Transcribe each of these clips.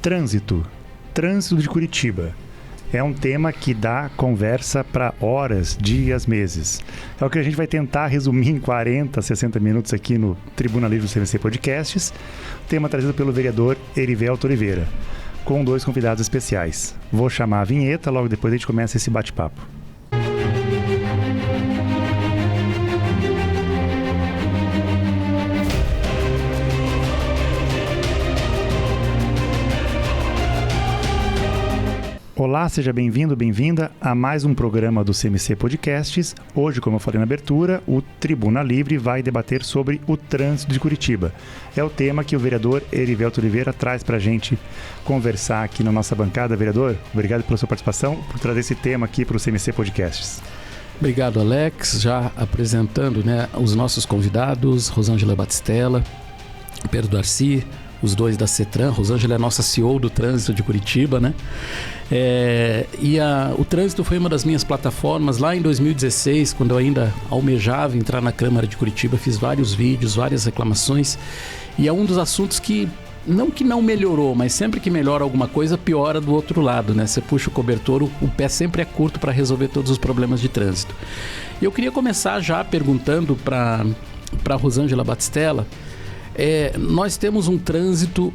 Trânsito de Curitiba. É um tema que dá conversa para horas, dias, meses. É o que a gente vai tentar resumir em 40, 60 minutos aqui no Tribuna Livre do CMC Podcasts. Tema trazido pelo vereador Erivelto Oliveira, com 2 convidados especiais. Vou chamar a vinheta, logo depois a gente começa esse bate-papo. Olá, seja bem-vindo, bem-vinda a mais um programa do CMC Podcasts. Hoje, como eu falei na abertura, o Tribuna Livre vai debater sobre o trânsito de Curitiba. É o tema que o vereador Erivelto Oliveira traz para a gente conversar aqui na nossa bancada. Vereador, obrigado pela sua participação, por trazer esse tema aqui para o CMC Podcasts. Obrigado, Alex. Já apresentando, os nossos convidados, Rosângela Batistella, Pedro Darcy, os 2 da CETRAN. Rosângela é a nossa CEO do trânsito de Curitiba, o trânsito foi uma das minhas plataformas lá em 2016, quando eu ainda almejava entrar na Câmara de Curitiba. Fiz vários vídeos, várias reclamações, e é um dos assuntos que não melhorou, mas sempre que melhora alguma coisa, piora do outro lado, Você puxa o cobertor, o pé sempre é curto para resolver todos os problemas de trânsito. Eu queria começar já perguntando para Rosângela Batistella. Nós temos um trânsito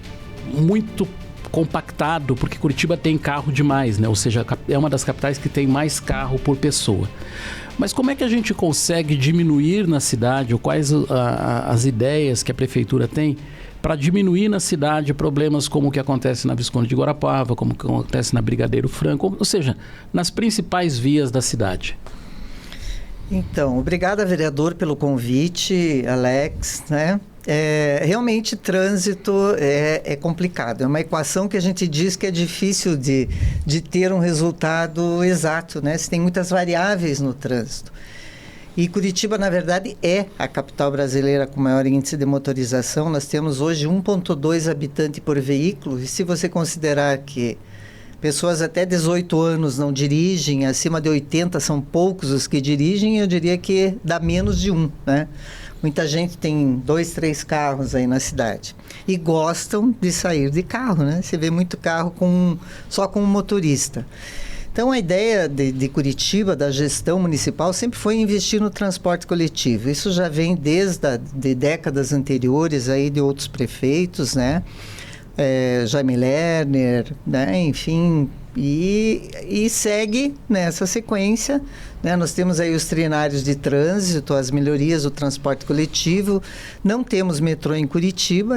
muito compactado, porque Curitiba tem carro demais, Ou seja, é uma das capitais que tem mais carro por pessoa. Mas como é que a gente consegue diminuir na cidade, ou quais as ideias que a prefeitura tem para diminuir na cidade problemas como o que acontece na Visconde de Guarapuava, como o que acontece na Brigadeiro Franco, ou seja, nas principais vias da cidade? Então, obrigada, vereador, pelo convite, Alex, realmente trânsito é complicado, é uma equação que a gente diz que é difícil de ter um resultado exato, Você tem muitas variáveis no trânsito. E Curitiba, na verdade, é a capital brasileira com maior índice de motorização. Nós temos hoje 1,2 habitante por veículo, e se você considerar que pessoas até 18 anos não dirigem, acima de 80 são poucos os que dirigem, eu diria que dá menos de 1, Muita gente tem 2, 3 carros aí na cidade e gostam de sair de carro, Você vê muito carro só com um motorista. Então, a ideia de Curitiba, da gestão municipal, sempre foi investir no transporte coletivo. Isso já vem de décadas anteriores aí de outros prefeitos, Jaime Lerner, enfim, e segue nessa sequência, Nós temos aí os trinários de trânsito, as melhorias do transporte coletivo. Não temos metrô em Curitiba,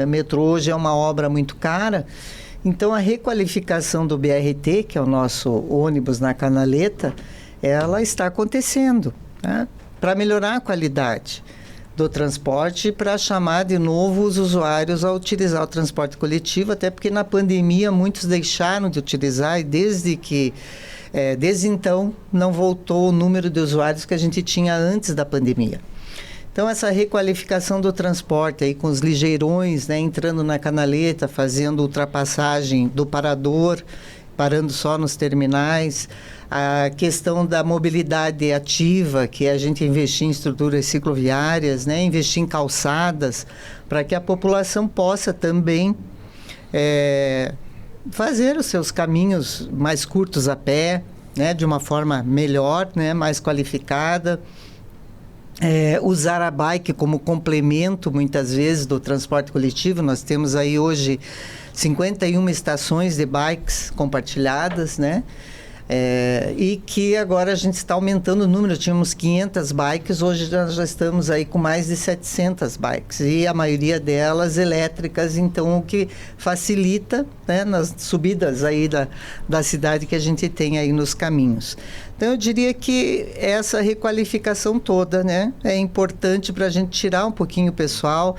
Metrô hoje é uma obra muito cara. Então, a requalificação do BRT, que é o nosso ônibus na Canaleta, ela está acontecendo, para melhorar a qualidade do transporte, para chamar de novo os usuários a utilizar o transporte coletivo, até porque na pandemia muitos deixaram de utilizar, e desde então não voltou o número de usuários que a gente tinha antes da pandemia. Então, essa requalificação do transporte aí com os ligeirões, entrando na Canaleta, fazendo ultrapassagem do parador, parando só nos terminais, a questão da mobilidade ativa, que é a gente investir em estruturas cicloviárias, investir em calçadas, para que a população possa também fazer os seus caminhos mais curtos a pé, de uma forma melhor, mais qualificada. Usar a bike como complemento, muitas vezes, do transporte coletivo. Nós temos aí hoje 51 estações de bikes compartilhadas, e que agora a gente está aumentando o número. Tínhamos 500 bikes, hoje já estamos aí com mais de 700 bikes, e a maioria delas elétricas, então o que facilita, nas subidas aí da cidade que a gente tem aí nos caminhos. Então, eu diria que essa requalificação toda, é importante para a gente tirar um pouquinho o pessoal.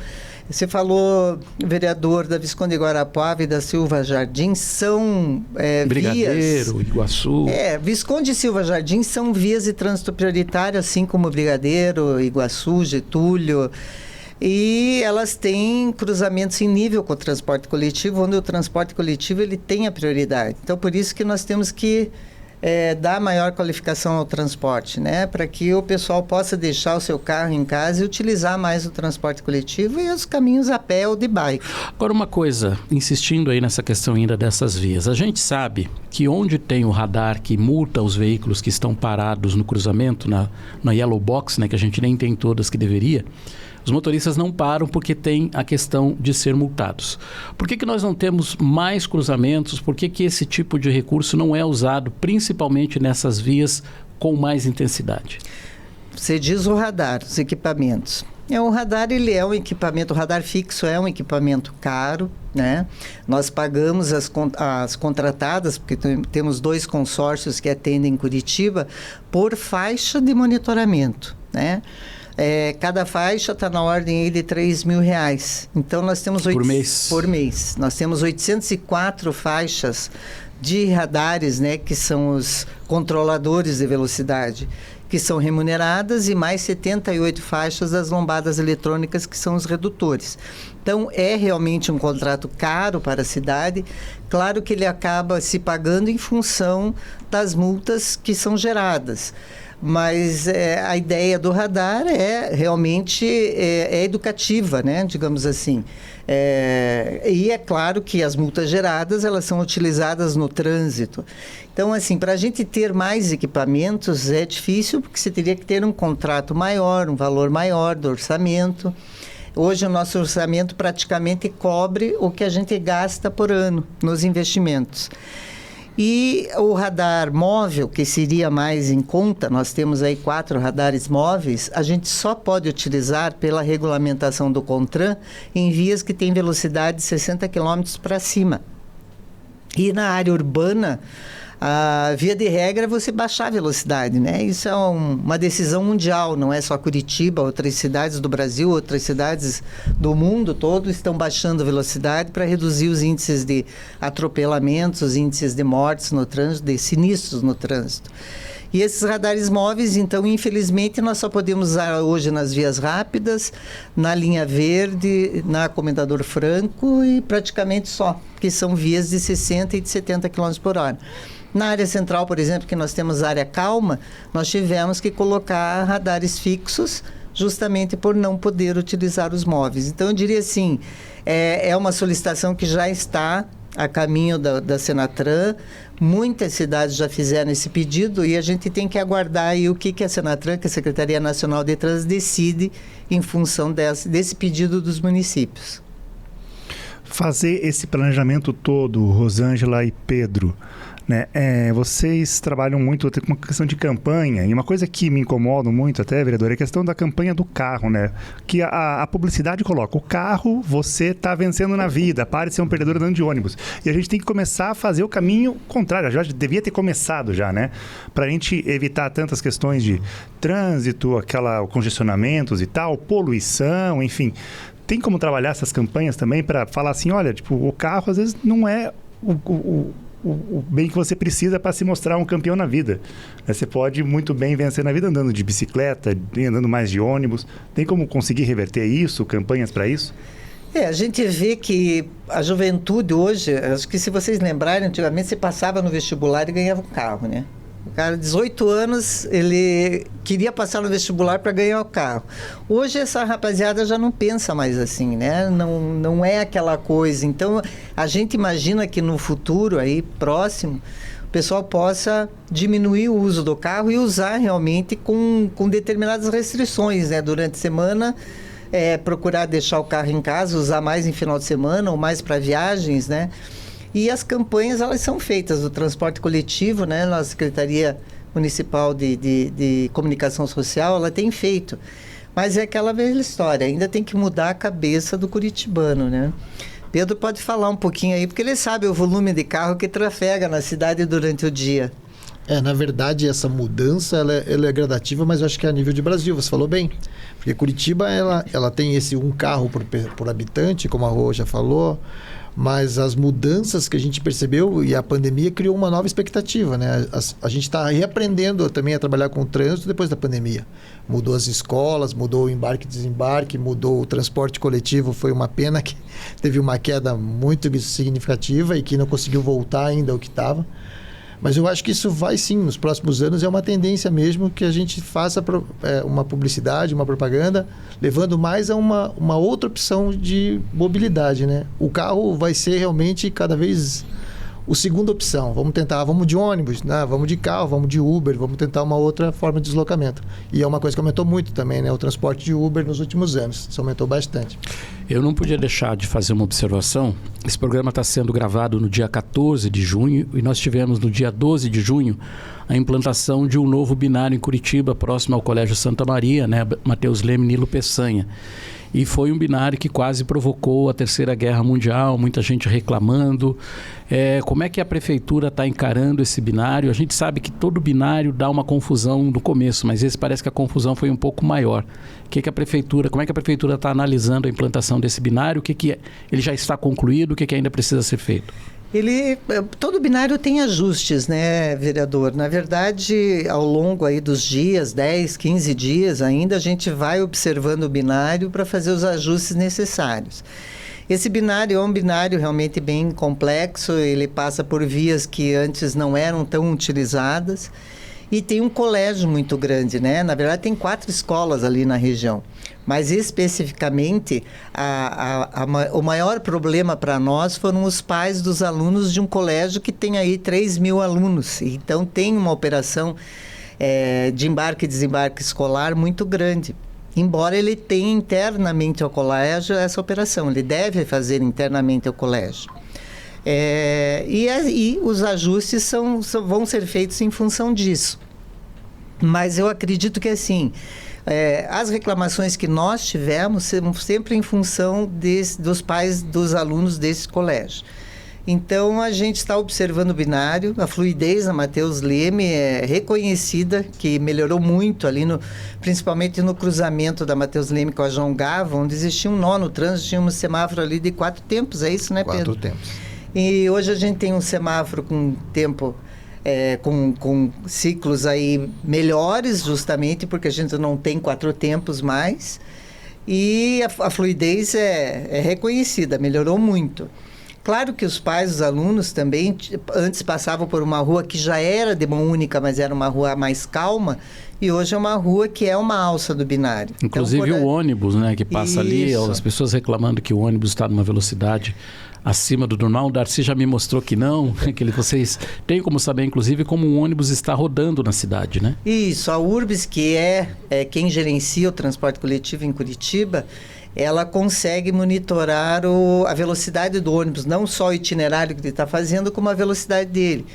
Você falou, vereador, da Visconde de Guarapuava e da Silva Jardim, são Brigadeiro, vias... Iguaçu. Visconde e Silva Jardim são vias de trânsito prioritário, assim como Brigadeiro, Iguaçu, Getúlio. E elas têm cruzamentos em nível com o transporte coletivo, onde o transporte coletivo ele tem a prioridade. Então, por isso que nós temos que dar maior qualificação ao transporte, né? Para que o pessoal possa deixar o seu carro em casa e utilizar mais o transporte coletivo e os caminhos a pé ou de bike. Agora uma coisa, insistindo aí nessa questão ainda dessas vias, a gente sabe que onde tem o radar que multa os veículos que estão parados no cruzamento, na Yellow Box, né, que a gente nem tem todas que deveria, os motoristas não param porque tem a questão de ser multados. Por que nós não temos mais cruzamentos? Por que esse tipo de recurso não é usado, principalmente nessas vias com mais intensidade? Você diz o radar, os equipamentos. O radar, ele é um equipamento, o radar fixo é um equipamento caro, né? Nós pagamos as contratadas, porque temos 2 consórcios que atendem Curitiba, por faixa de monitoramento, né? Cada faixa está na ordem aí de R$3.000. Então, nós temos... Por mês? Por mês. Nós temos 804 faixas de radares, né, que são os controladores de velocidade, que são remuneradas, e mais 78 faixas das lombadas eletrônicas, que são os redutores. Então, é realmente um contrato caro para a cidade. Claro que ele acaba se pagando em função das multas que são geradas. Mas a ideia do radar realmente educativa, né? Digamos assim. E é claro que as multas geradas, elas são utilizadas no trânsito. Então, assim, para a gente ter mais equipamentos é difícil, porque você teria que ter um contrato maior, um valor maior do orçamento. Hoje o nosso orçamento praticamente cobre o que a gente gasta por ano nos investimentos. E o radar móvel, que seria mais em conta, nós temos aí 4 radares móveis, a gente só pode utilizar pela regulamentação do CONTRAN em vias que têm velocidade de 60 km para cima. E na área urbana, a via de regra é você baixar a velocidade, né? Isso é uma decisão mundial, não é só Curitiba, outras cidades do Brasil, outras cidades do mundo todo estão baixando a velocidade para reduzir os índices de atropelamentos, os índices de mortes no trânsito, de sinistros no trânsito. E esses radares móveis, então, infelizmente, nós só podemos usar hoje nas vias rápidas, na linha verde, na Comendador Franco e praticamente só, que são vias de 60 e de 70 km por hora. Na área central, por exemplo, que nós temos área calma, nós tivemos que colocar radares fixos justamente por não poder utilizar os móveis. Então, eu diria assim, é uma solicitação que já está a caminho da Senatran. Muitas cidades já fizeram esse pedido e a gente tem que aguardar aí o que a Senatran, que é a Secretaria Nacional de Trânsito, decide em função desse pedido dos municípios. Fazer esse planejamento todo, Rosângela e Pedro, né? Vocês trabalham muito com uma questão de campanha, e uma coisa que me incomoda muito até, vereador, é a questão da campanha do carro, né? Que a publicidade coloca, o carro você está vencendo na vida, pare de ser um perdedor andando de ônibus. E a gente tem que começar a fazer o caminho contrário, já devia ter começado já, né? Para a gente evitar tantas questões de trânsito, congestionamentos e tal, poluição, enfim. Tem como trabalhar essas campanhas também para falar assim, olha, tipo, o carro às vezes não é o bem que você precisa para se mostrar um campeão na vida. Você pode muito bem vencer na vida andando de bicicleta, andando mais de ônibus. Tem como conseguir reverter isso, campanhas para isso? A gente vê que a juventude hoje, acho que se vocês lembrarem, antigamente você passava no vestibular e ganhava um carro, né? O cara, 18 anos, ele queria passar no vestibular para ganhar o carro. Hoje, essa rapaziada já não pensa mais assim, né? Não é aquela coisa. Então, a gente imagina que no futuro, aí, próximo, o pessoal possa diminuir o uso do carro e usar realmente com determinadas restrições, né? Durante a semana, procurar deixar o carro em casa, usar mais em final de semana ou mais para viagens, né? E as campanhas, elas são feitas do transporte coletivo, né? Nossa Secretaria Municipal de Comunicação Social, ela tem feito. Mas é aquela velha história, ainda tem que mudar a cabeça do curitibano, né? Pedro pode falar um pouquinho aí, porque ele sabe o volume de carro que trafega na cidade durante o dia. Na verdade, essa mudança, ela é gradativa, mas eu acho que é a nível de Brasil, você falou bem. Porque Curitiba, ela tem esse um carro por habitante, como a Rô já falou, mas as mudanças que a gente percebeu e a pandemia criou uma nova expectativa, né? A gente está reaprendendo também a trabalhar com o trânsito depois da pandemia. Mudou as escolas, mudou o embarque e desembarque, mudou o transporte coletivo. Foi uma pena que teve uma queda muito significativa e que não conseguiu voltar ainda ao que estava. Mas eu acho que isso vai sim, nos próximos anos, é uma tendência mesmo que a gente faça uma publicidade, uma propaganda, levando mais a uma outra opção de mobilidade, né? O carro vai ser realmente cada vez a segunda opção. Vamos de ônibus, né? Vamos de carro, vamos de Uber, vamos tentar uma outra forma de deslocamento. E é uma coisa que aumentou muito também, né? O transporte de Uber nos últimos anos, isso aumentou bastante. Eu não podia deixar de fazer uma observação. Esse programa está sendo gravado no dia 14 de junho e nós tivemos no dia 12 de junho a implantação de um novo binário em Curitiba, próximo ao Colégio Santa Maria, né? Matheus Leme, Nilo Peçanha. E foi um binário que quase provocou a Terceira Guerra Mundial, muita gente reclamando. Como é que a prefeitura está encarando esse binário? A gente sabe que todo binário dá uma confusão no começo, mas esse parece que a confusão foi um pouco maior. Como é que a prefeitura está analisando a implantação desse binário? Ele já está concluído? O que ainda precisa ser feito? Todo binário tem ajustes, né, vereador? Na verdade, ao longo aí dos dias, 10, 15 dias ainda, a gente vai observando o binário para fazer os ajustes necessários. Esse binário é um binário realmente bem complexo, ele passa por vias que antes não eram tão utilizadas e tem um colégio muito grande, né? Na verdade, tem 4 escolas ali na região. Mas, especificamente, o maior problema para nós foram os pais dos alunos de um colégio que tem aí 3.000 alunos. Então, tem uma operação de embarque e desembarque escolar muito grande. Embora ele tenha internamente ao colégio essa operação, ele deve fazer internamente ao colégio. E os ajustes vão ser feitos em função disso. Mas eu acredito que, assim, as reclamações que nós tivemos são sempre em função dos pais dos alunos desse colégio. Então, a gente está observando o binário, a fluidez na Matheus Leme é reconhecida, que melhorou muito ali, principalmente no cruzamento da Matheus Leme com a João Gava, onde existia um nó no trânsito, tinha um semáforo ali de 4 tempos, é isso, né, Pedro? 4 tempos. E hoje a gente tem um semáforo com tempo, com ciclos aí melhores, justamente porque a gente não tem 4 tempos mais, e a fluidez é reconhecida, melhorou muito. Claro que os pais dos alunos também, antes passavam por uma rua que já era de mão única, mas era uma rua mais calma, e hoje é uma rua que é uma alça do binário. Inclusive então, o ônibus, né, que passa ali, as pessoas reclamando que o ônibus está numa velocidade acima do normal. O Darcy já me mostrou que não, que vocês têm como saber, inclusive, como um ônibus está rodando na cidade, né? Isso, a Urbis, que é quem gerencia o transporte coletivo em Curitiba, ela consegue monitorar a velocidade do ônibus, não só o itinerário que ele está fazendo, como a velocidade dele.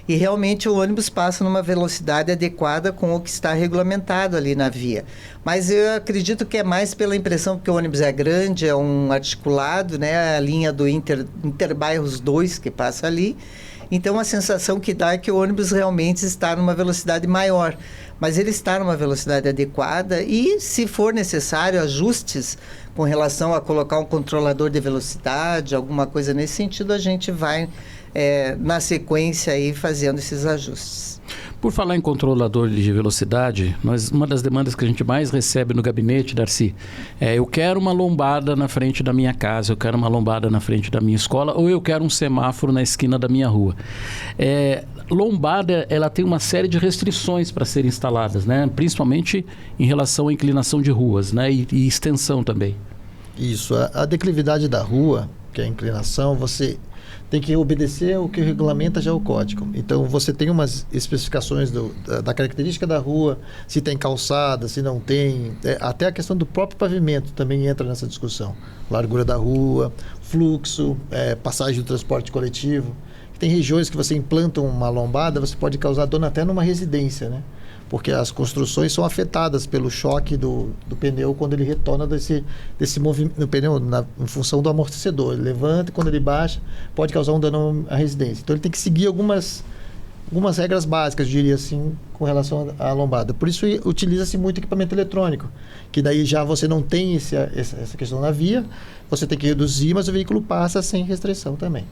E realmente o ônibus passa numa velocidade adequada com o que está regulamentado ali na via. Mas eu acredito que é mais pela impressão, porque o ônibus é grande, é um articulado, né? A linha do Interbairros 2 que passa ali. Então a sensação que dá é que o ônibus realmente está numa velocidade maior. Mas ele está numa velocidade adequada e, se for necessário, ajustes com relação a colocar um controlador de velocidade, alguma coisa nesse sentido, a gente vai, na sequência, aí, fazendo esses ajustes. Por falar em controlador de velocidade, uma das demandas que a gente mais recebe no gabinete, Darcy, eu quero uma lombada na frente da minha casa, eu quero uma lombada na frente da minha escola, ou eu quero um semáforo na esquina da minha rua. Lombada, ela tem uma série de restrições para serem instaladas, né? Principalmente em relação à inclinação de ruas, né? E extensão também. Isso, a declividade da rua, que é a inclinação, você tem que obedecer o que regulamenta já o código. Então, você tem umas especificações da característica da rua, se tem calçada, se não tem. Até a questão do próprio pavimento também entra nessa discussão. Largura da rua, fluxo, passagem do transporte coletivo. Tem regiões que você implanta uma lombada, você pode causar dano até numa residência, né? Porque as construções são afetadas pelo choque do pneu quando ele retorna desse movimento, no pneu, em função do amortecedor. Ele levanta e quando ele baixa, pode causar um dano à residência. Então ele tem que seguir algumas regras básicas, eu diria assim, com relação à lombada. Por isso utiliza-se muito equipamento eletrônico, que daí já você não tem essa questão na via, você tem que reduzir, mas o veículo passa sem restrição também.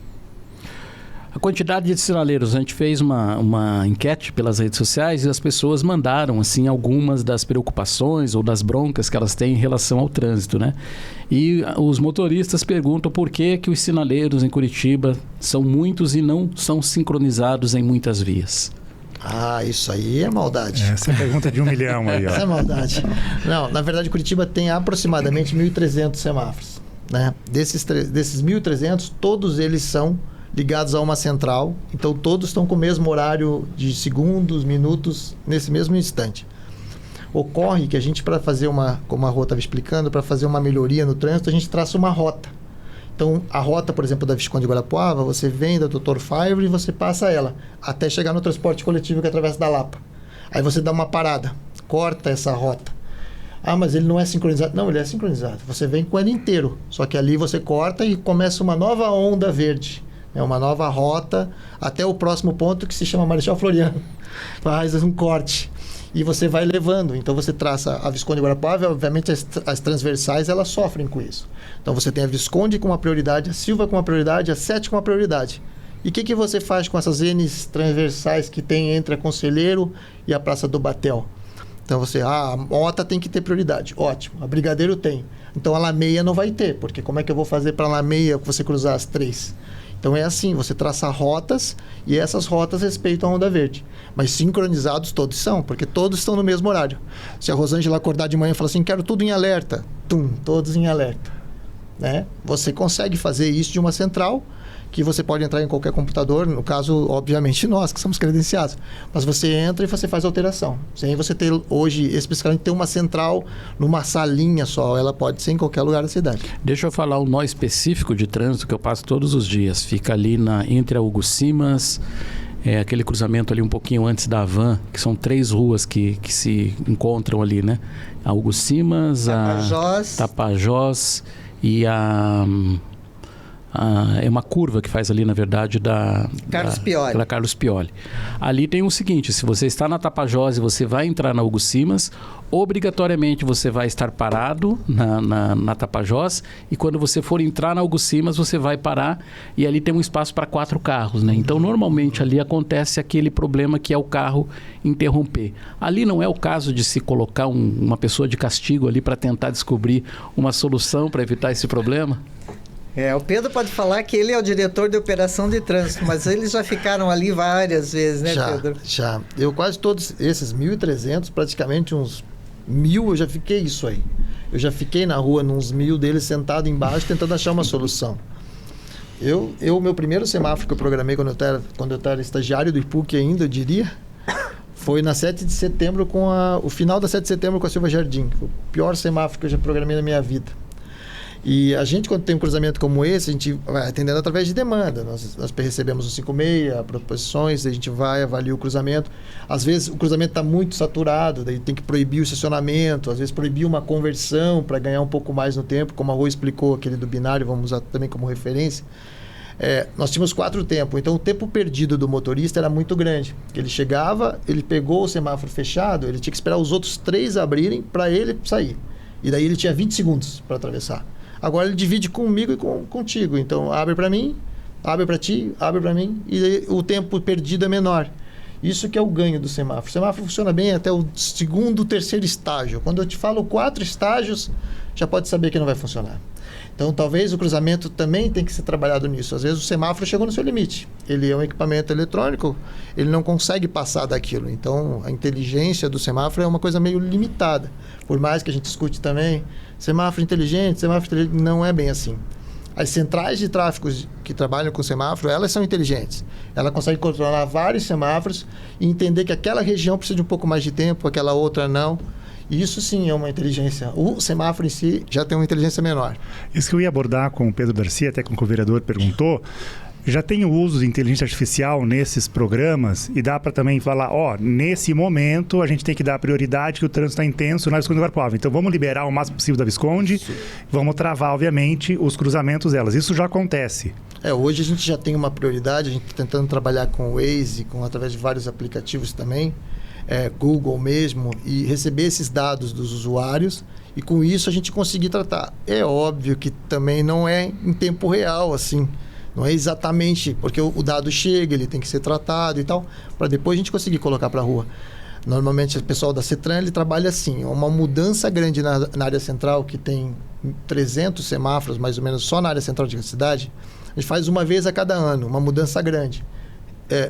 A quantidade de sinaleiros, a gente fez uma enquete pelas redes sociais e as pessoas mandaram assim algumas das preocupações ou das broncas que elas têm em relação ao trânsito, né? E os motoristas perguntam por que os sinaleiros em Curitiba são muitos e não são sincronizados em muitas vias. Ah, isso aí é maldade. Essa é a pergunta de 1 milhão aí, ó. Isso é maldade. Não, na verdade, Curitiba tem aproximadamente 1.300 semáforos, né? Desses 1.300, todos eles são ligados a uma central, então todos estão com o mesmo horário de segundos, minutos, nesse mesmo instante. Ocorre que a gente, para fazer como a Rô estava explicando, para fazer uma melhoria no trânsito, a gente traça uma rota. Então, a rota, por exemplo, da Visconde de Guarapuava, você vem da Dr. Favre e você passa ela, até chegar no transporte coletivo que atravessa da Lapa. Aí você dá uma parada, corta essa rota. Ah, mas ele não é sincronizado. Não, ele é sincronizado. Você vem com ele inteiro, só que ali você corta e começa uma nova onda verde. É uma nova rota até o próximo ponto que se chama Marechal Floriano. Faz um corte. E você vai levando. Então você traça a Visconde de Guarapuava, obviamente as transversais elas sofrem com isso. Então você tem a Visconde com uma prioridade, a Silva com uma prioridade, a 7 com uma prioridade. E o que você faz com essas N transversais que tem entre a Conselheiro e a Praça do Batel? Então a Mota tem que ter prioridade. Ótimo. A Brigadeiro tem. Então a Lameia não vai ter, porque como é que eu vou fazer para a Lameia você cruzar as 3? Então é assim, você traça rotas e essas rotas respeitam a onda verde. Mas sincronizados todos são, porque todos estão no mesmo horário. Se a Rosângela acordar de manhã e falar assim, quero tudo em alerta, todos em alerta. Né? Você consegue fazer isso de uma central, que você pode entrar em qualquer computador, no caso, obviamente, nós, que somos credenciados. Mas você entra e você faz alteração. Sem você ter, hoje, especificamente, ter uma central numa salinha só. Ela pode ser em qualquer lugar da cidade. Deixa eu falar um nó específico de trânsito que eu passo todos os dias. Fica ali entre a Hugo Simas, aquele cruzamento ali um pouquinho antes da Havan, que são 3 ruas que se encontram ali, né? A Hugo Simas, a Tapajós e é uma curva que faz ali, na verdade, da Carlos Pioli. Ali tem o seguinte, se você está na Tapajós e você vai entrar na Hugo Simas, obrigatoriamente você vai estar parado na Tapajós, e quando você for entrar na Hugo Simas, você vai parar e ali tem um espaço para 4 carros, né? Então, normalmente ali acontece aquele problema que é o carro interromper. Ali não é o caso de se colocar uma pessoa de castigo ali para tentar descobrir uma solução para evitar esse problema? O Pedro pode falar que ele é o diretor de operação de trânsito, mas eles já ficaram ali várias vezes, né, Pedro? Já. Eu quase todos esses 1.300, praticamente uns 1.000, eu já fiquei isso aí. Eu já fiquei na rua, nos 1.000 deles, sentado embaixo, tentando achar uma solução. Meu primeiro semáforo que eu programei quando eu era estagiário do IPUC ainda, eu diria, foi na 7 de setembro, o final da 7 de setembro com a Silva Jardim. Foi o pior semáforo que eu já programei na minha vida. E a gente, quando tem um cruzamento como esse, a gente vai atendendo através de demanda. Nós recebemos o 56, proposições, a gente vai, avalia o cruzamento. Às vezes o cruzamento está muito saturado, daí tem que proibir o estacionamento, às vezes proibir uma conversão para ganhar um pouco mais no tempo, como a Rô explicou, aquele do binário, vamos usar também como referência. Nós tínhamos 4 tempos, então o tempo perdido do motorista era muito grande. Ele chegava, ele pegou o semáforo fechado, ele tinha que esperar os outros 3 abrirem para ele sair. E daí ele tinha 20 segundos para atravessar. Agora ele divide comigo e contigo. Então, abre para mim, abre para ti, abre para mim, e aí o tempo perdido é menor. Isso que é o ganho do semáforo. O semáforo funciona bem até o 2º, 3º estágio. Quando eu te falo 4 estágios, já pode saber que não vai funcionar. Então, talvez o cruzamento também tem que ser trabalhado nisso. Às vezes o semáforo chegou no seu limite. Ele é um equipamento eletrônico, ele não consegue passar daquilo. Então, a inteligência do semáforo é uma coisa meio limitada. Por mais que a gente escute também, semáforo inteligente, não é bem assim. As centrais de tráfego que trabalham com semáforo, elas são inteligentes. Ela consegue controlar vários semáforos e entender que aquela região precisa de um pouco mais de tempo, aquela outra não. Isso sim é uma inteligência. O semáforo em si já tem uma inteligência menor. Isso que eu ia abordar com o Pedro Garcia, até com o vereador perguntou, já tem o uso de inteligência artificial nesses programas e dá para também falar, nesse momento a gente tem que dar prioridade que o trânsito está intenso na Visconde de Guarapuava. Então vamos liberar o máximo possível da Visconde, vamos travar, obviamente, os cruzamentos delas. Isso já acontece. Hoje a gente já tem uma prioridade, a gente está tentando trabalhar com o Waze, através de vários aplicativos também, Google mesmo, e receber esses dados dos usuários e com isso a gente conseguir tratar. É óbvio que também não é em tempo real, assim, Não é exatamente porque o dado chega, ele tem que ser tratado e tal, para depois a gente conseguir colocar para a rua. Normalmente o pessoal da CETRAN ele trabalha assim, uma mudança grande na área central, que tem 300 semáforos mais ou menos só na área central de cidade, a gente faz uma vez a cada ano, uma mudança grande.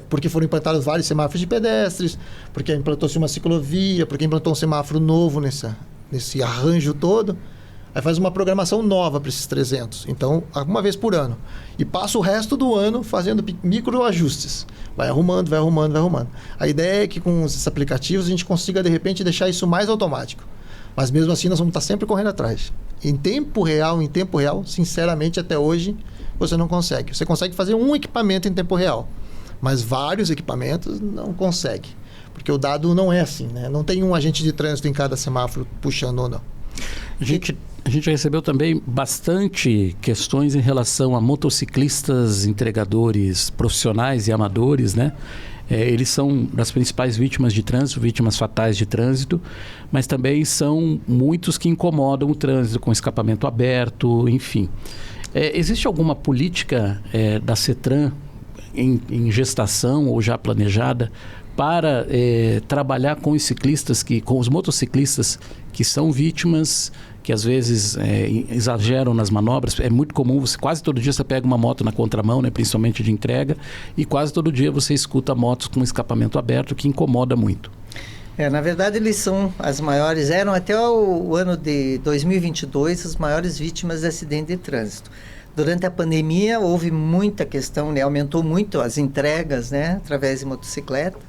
Porque foram implantados vários semáforos de pedestres, porque implantou-se uma ciclovia, porque implantou um semáforo novo nesse arranjo todo. Aí faz uma programação nova para esses 300. Então, uma vez por ano. E passa o resto do ano fazendo microajustes. Vai arrumando, vai arrumando, vai arrumando. A ideia é que com esses aplicativos a gente consiga, de repente, deixar isso mais automático. Mas mesmo assim, nós vamos estar sempre correndo atrás. Em tempo real, sinceramente, até hoje, você não consegue. Você consegue fazer um equipamento em tempo real. Mas vários equipamentos não consegue. Porque o dado não é assim, né? Não tem um agente de trânsito em cada semáforo puxando ou não. A gente recebeu também bastante questões em relação a motociclistas, entregadores profissionais e amadores, né? Eles são das principais vítimas de trânsito, vítimas fatais de trânsito, mas também são muitos que incomodam o trânsito com escapamento aberto, enfim. Existe alguma política da CETRAN em gestação ou já planejada para trabalhar com os ciclistas, com os motociclistas que são vítimas, que às vezes exageram nas manobras? É muito comum, quase todo dia você pega uma moto na contramão, né, principalmente de entrega, e quase todo dia você escuta motos com escapamento aberto, que incomoda muito. Na verdade, eles são as maiores, eram até o ano de 2022 as maiores vítimas de acidente de trânsito. Durante a pandemia houve muita questão, né? Aumentou muito as entregas, né? Através de motocicleta,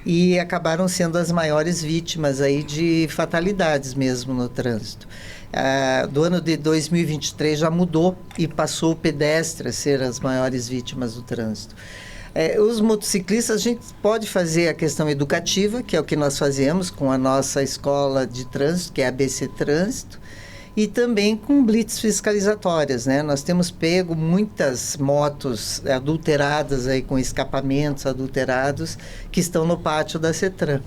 e acabaram sendo as maiores vítimas aí de fatalidades mesmo no trânsito. Do ano de 2023 já mudou e passou o pedestre a ser as maiores vítimas do trânsito. Os motociclistas, a gente pode fazer a questão educativa, que é o que nós fazemos com a nossa escola de trânsito, que é a ABC Trânsito, e também com blitz fiscalizatórias, né? Nós temos pego muitas motos adulteradas, aí, com escapamentos adulterados, que estão no pátio da CETRAN.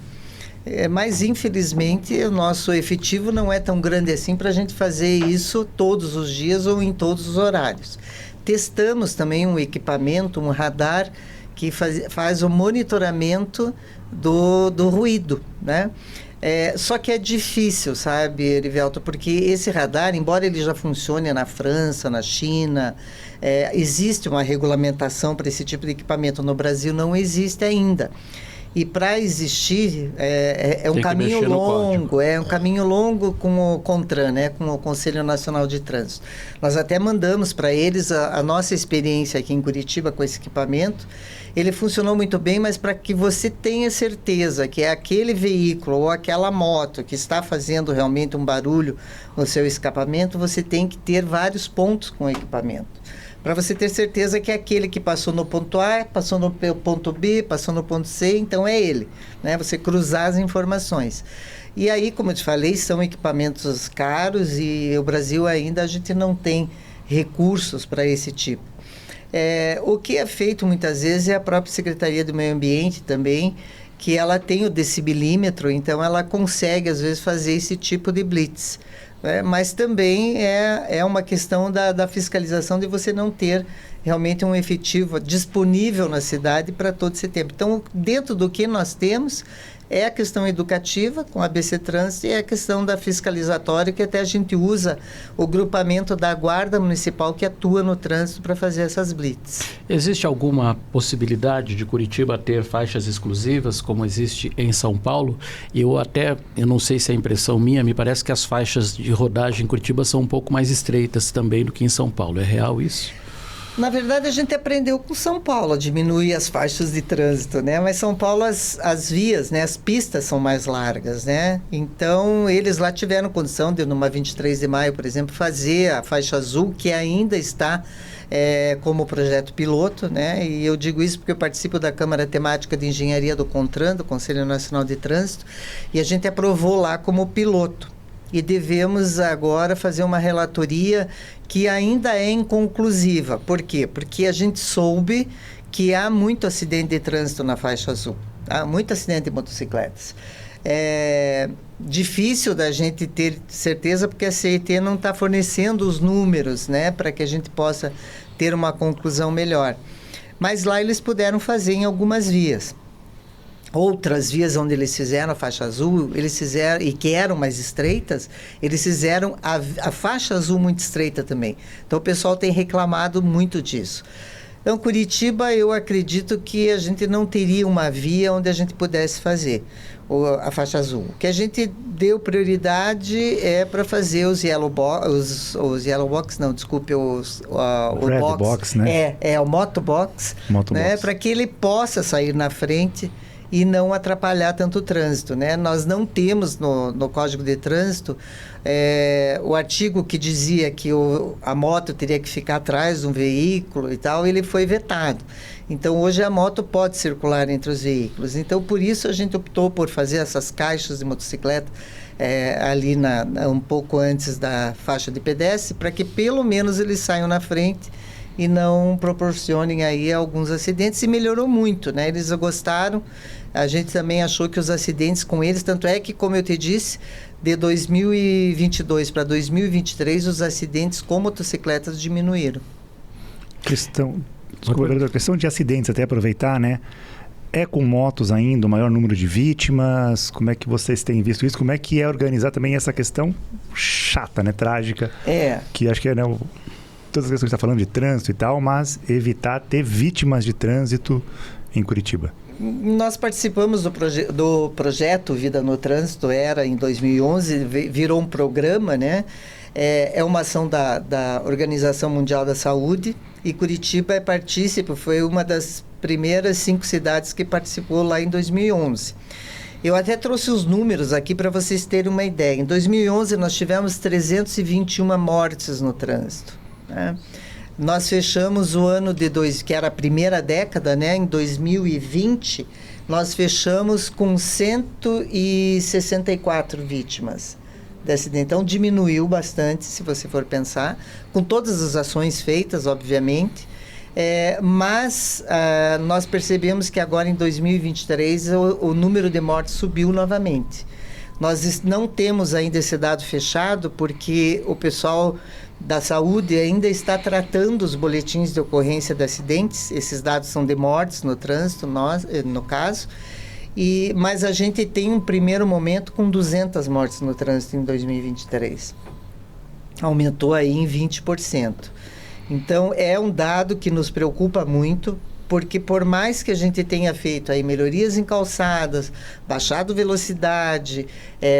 Mas, infelizmente, o nosso efetivo não é tão grande assim para a gente fazer isso todos os dias ou em todos os horários. Testamos também um equipamento, um radar, que faz o monitoramento do ruído, né? Só que é difícil, sabe, Erivelto, porque esse radar, embora ele já funcione na França, na China, existe uma regulamentação para esse tipo de equipamento. No Brasil não existe ainda. E para existir, é um caminho longo, um caminho longo com o CONTRAN, né, com o Conselho Nacional de Trânsito. Nós até mandamos para eles a nossa experiência aqui em Curitiba com esse equipamento. Ele funcionou muito bem, mas para que você tenha certeza que é aquele veículo ou aquela moto que está fazendo realmente um barulho no seu escapamento, você tem que ter vários pontos com o equipamento. Para você ter certeza que é aquele que passou no ponto A, passou no ponto B, passou no ponto C, então é ele, né? Você cruzar as informações. E aí, como eu te falei, são equipamentos caros e o Brasil ainda a gente não tem recursos para esse tipo. O que é feito muitas vezes é a própria Secretaria do Meio Ambiente também, que ela tem o decibilímetro, então ela consegue às vezes fazer esse tipo de blitz. Mas também é uma questão da fiscalização, de você não ter realmente um efetivo disponível na cidade para todo esse tempo. Então, dentro do que nós temos, é a questão educativa com a ABC Trânsito e a questão da fiscalizatória, que até a gente usa o grupamento da Guarda Municipal que atua no trânsito para fazer essas blitz. Existe alguma possibilidade de Curitiba ter faixas exclusivas, como existe em São Paulo? Eu não sei se é impressão minha, me parece que as faixas de rodagem em Curitiba são um pouco mais estreitas também do que em São Paulo. É real isso? Na verdade, a gente aprendeu com São Paulo a diminuir as faixas de trânsito, né? Mas São Paulo, as vias, né? As pistas são mais largas, né? Então, eles lá tiveram condição de, numa 23 de maio, por exemplo, fazer a faixa azul, que ainda está como projeto piloto, né? E eu digo isso porque eu participo da Câmara Temática de Engenharia do CONTRAN, do Conselho Nacional de Trânsito, e a gente aprovou lá como piloto. E devemos agora fazer uma relatoria que ainda é inconclusiva. Por quê? Porque a gente soube que há muito acidente de trânsito na faixa azul. Há muito acidente de motocicletas. É difícil da gente ter certeza, porque a CET não está fornecendo os números, né, para que a gente possa ter uma conclusão melhor. Mas lá eles puderam fazer em algumas vias. Outras vias onde eles fizeram a faixa azul, eles fizeram, e que eram mais estreitas, eles fizeram a faixa azul muito estreita também. Então o pessoal tem reclamado muito disso. Então, Curitiba, eu acredito que a gente não teria uma via onde a gente pudesse fazer a faixa azul. O que a gente deu prioridade é para fazer os yellow box, não, desculpe, o red box, box, né? O motobox, né, para que ele possa sair na frente e não atrapalhar tanto o trânsito, né? Nós não temos no Código de Trânsito o artigo que dizia que a moto teria que ficar atrás de um veículo e tal, ele foi vetado. Então, hoje a moto pode circular entre os veículos. Então, por isso a gente optou por fazer essas caixas de motocicleta ali um pouco antes da faixa de pedestre, para que pelo menos eles saiam na frente e não proporcionem aí alguns acidentes, e melhorou muito, né? Eles gostaram, a gente também achou que os acidentes com eles, tanto é que, como eu te disse, de 2022 para 2023, os acidentes com motocicletas diminuíram. Questão de acidentes, até aproveitar, né? É com motos ainda o maior número de vítimas? Como é que vocês têm visto isso? Como é que é organizar também essa questão chata, né? Trágica. Que acho que é, né, todas as questões que está falando de trânsito e tal, mas evitar ter vítimas de trânsito em Curitiba. Nós participamos do projeto Vida no Trânsito, em 2011, virou um programa, né? É uma ação da Organização Mundial da Saúde, e Curitiba é partícipe, foi uma das primeiras 5 cidades que participou lá em 2011. Eu até trouxe os números aqui para vocês terem uma ideia. Em 2011, nós tivemos 321 mortes no trânsito, né? Nós fechamos o ano que era a primeira década, né? Em 2020, nós fechamos com 164 vítimas de acidente. Então, diminuiu bastante, se você for pensar, com todas as ações feitas, obviamente. Mas nós percebemos que agora, em 2023, o número de mortes subiu novamente. Nós não temos ainda esse dado fechado, porque o pessoal da saúde ainda está tratando os boletins de ocorrência de acidentes. Esses dados são de mortes no trânsito, no caso. Mas a gente tem um primeiro momento com 200 mortes no trânsito em 2023. Aumentou aí em 20%. Então, é um dado que nos preocupa muito, porque por mais que a gente tenha feito aí melhorias em calçadas, baixado velocidade,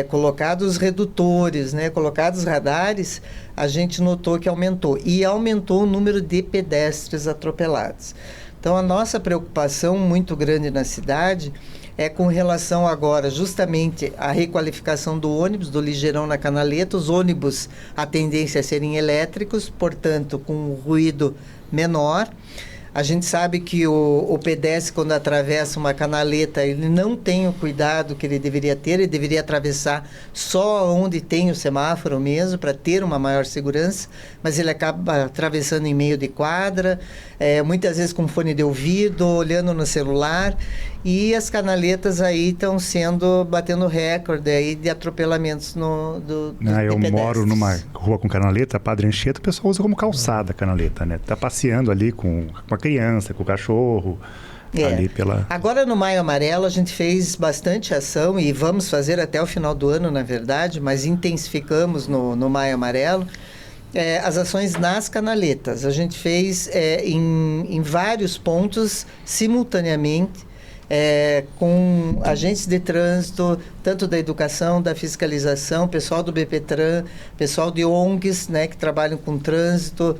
colocado os redutores, né, colocado os radares, a gente notou que aumentou. E aumentou o número de pedestres atropelados. Então, a nossa preocupação muito grande na cidade é com relação agora justamente à requalificação do ônibus, do ligeirão na canaleta. Os ônibus, a tendência é serem elétricos, portanto, com ruído menor. A gente sabe que o pedestre, quando atravessa uma canaleta, ele não tem o cuidado que ele deveria ter, ele deveria atravessar só onde tem o semáforo mesmo, para ter uma maior segurança, mas ele acaba atravessando em meio de quadra, muitas vezes com fone de ouvido, olhando no celular, e as canaletas aí estão batendo recorde aí de atropelamentos eu moro numa rua com canaleta, Padre Anchieta, o pessoal usa como calçada a canaleta, né? Tá passeando ali com uma criança, com o cachorro, ali pela... Agora, no Maio Amarelo, a gente fez bastante ação, e vamos fazer até o final do ano, na verdade, mas intensificamos no Maio Amarelo, as ações nas canaletas. A gente fez em vários pontos, simultaneamente, com agentes de trânsito, tanto da educação, da fiscalização, pessoal do BPTran, pessoal de ONGs, né, que trabalham com trânsito,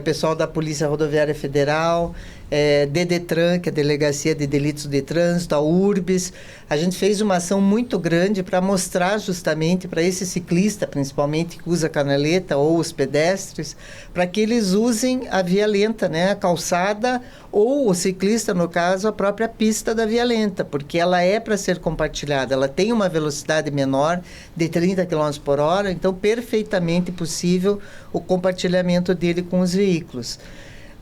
pessoal da Polícia Rodoviária Federal, DDTran, que é a Delegacia de Delitos de Trânsito, a URBS. A gente fez uma ação muito grande para mostrar justamente para esse ciclista, principalmente, que usa canaleta, ou os pedestres, para que eles usem a via lenta, né, a calçada, ou o ciclista, no caso, a própria pista da via lenta, porque ela é para ser compartilhada, ela tem uma velocidade menor de 30 km por hora, então perfeitamente possível o compartilhamento dele com os veículos.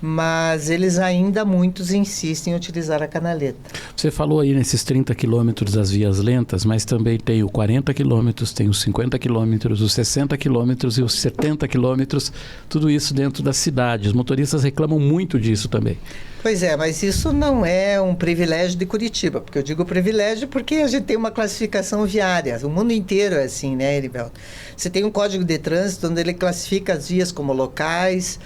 mas eles ainda, muitos, insistem em utilizar a canaleta. Você falou aí nesses 30 quilômetros das vias lentas, mas também tem o 40 quilômetros, tem os 50 quilômetros, os 60 quilômetros e os 70 quilômetros, tudo isso dentro da cidade. Os motoristas reclamam muito disso também. Pois é, mas isso não é um privilégio de Curitiba, porque eu digo privilégio porque a gente tem uma classificação viária. O mundo inteiro é assim, né, Heriberto? Você tem um código de trânsito onde ele classifica as vias como locais,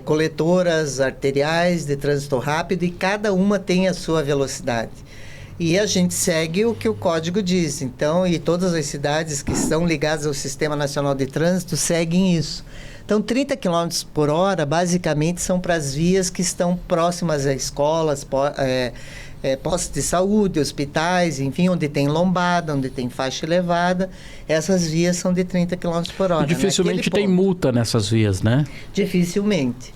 coletoras arteriais de trânsito rápido, e cada uma tem a sua velocidade. E a gente segue o que o código diz. Então, e todas as cidades que estão ligadas ao Sistema Nacional de Trânsito seguem isso. Então, 30 km por hora, basicamente, são para as vias que estão próximas a escolas, postos de saúde, hospitais, enfim, onde tem lombada, onde tem faixa elevada. Essas vias são de 30 km por hora. E dificilmente tem multa nessas vias, né? Dificilmente.